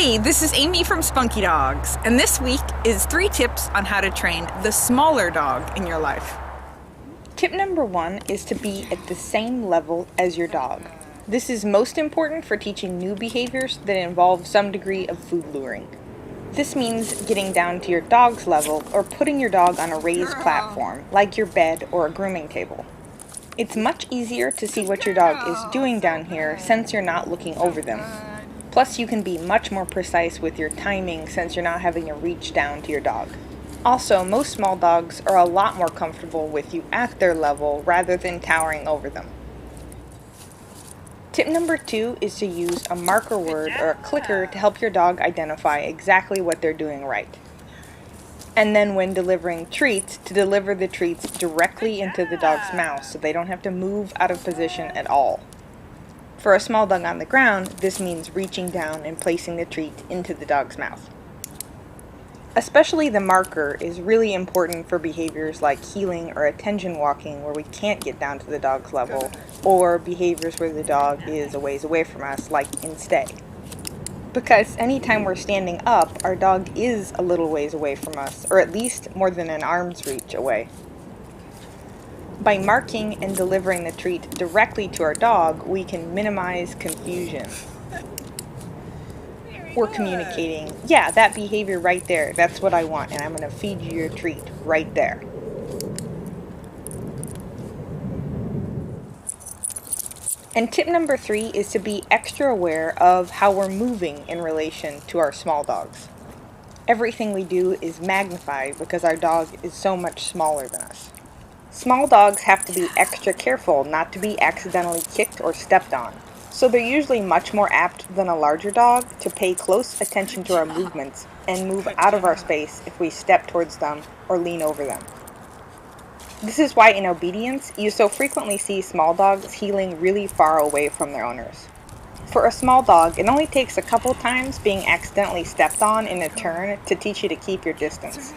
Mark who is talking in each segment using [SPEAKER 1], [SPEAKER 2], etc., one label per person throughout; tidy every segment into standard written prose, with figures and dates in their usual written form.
[SPEAKER 1] Hey, this is Amy from Spunky Dogs, and this week is 3 tips on how to train the smaller dog in your life.
[SPEAKER 2] Tip number 1 is to be at the same level as your dog. This is most important for teaching new behaviors that involve some degree of food luring. This means getting down to your dog's level or putting your dog on a raised platform, like your bed or a grooming table. It's much easier to see what your dog is doing down here since you're not looking over them. Plus, you can be much more precise with your timing since you're not having to reach down to your dog. Also, most small dogs are a lot more comfortable with you at their level rather than towering over them. Tip number 2 is to use a marker word or a clicker to help your dog identify exactly what they're doing right. And then when delivering treats, to deliver the treats directly into the dog's mouth so they don't have to move out of position at all. For a small dog on the ground, this means reaching down and placing the treat into the dog's mouth. Especially the marker is really important for behaviors like heeling or attention walking where we can't get down to the dog's level, or behaviors where the dog is a ways away from us, like in stay. Because anytime we're standing up, our dog is a little ways away from us, or at least more than an arm's reach away. By marking and delivering the treat directly to our dog, we can minimize confusion. We're communicating, yeah, that behavior right there, that's what I want, and I'm going to feed you your treat right there. And tip number 3 is to be extra aware of how we're moving in relation to our small dogs. Everything we do is magnified because our dog is so much smaller than us. Small dogs have to be extra careful not to be accidentally kicked or stepped on, so they're usually much more apt than a larger dog to pay close attention to our movements and move out of our space if we step towards them or lean over them. This is why in obedience, you so frequently see small dogs heeling really far away from their owners. For a small dog, it only takes a couple times being accidentally stepped on in a turn to teach you to keep your distance.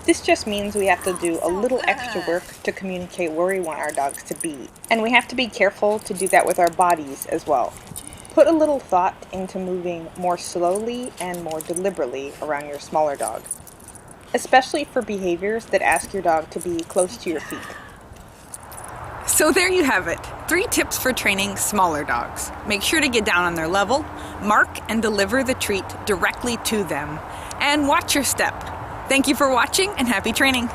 [SPEAKER 2] This just means we have to do a little extra work to communicate where we want our dogs to be, and we have to be careful to do that with our bodies as well. Put a little thought into moving more slowly and more deliberately around your smaller dog, especially for behaviors that ask your dog to be close to your feet.
[SPEAKER 1] So there you have it, 3 tips for training smaller dogs. Make sure to get down on their level, mark and deliver the treat directly to them, and watch your step. Thank you for watching and happy training.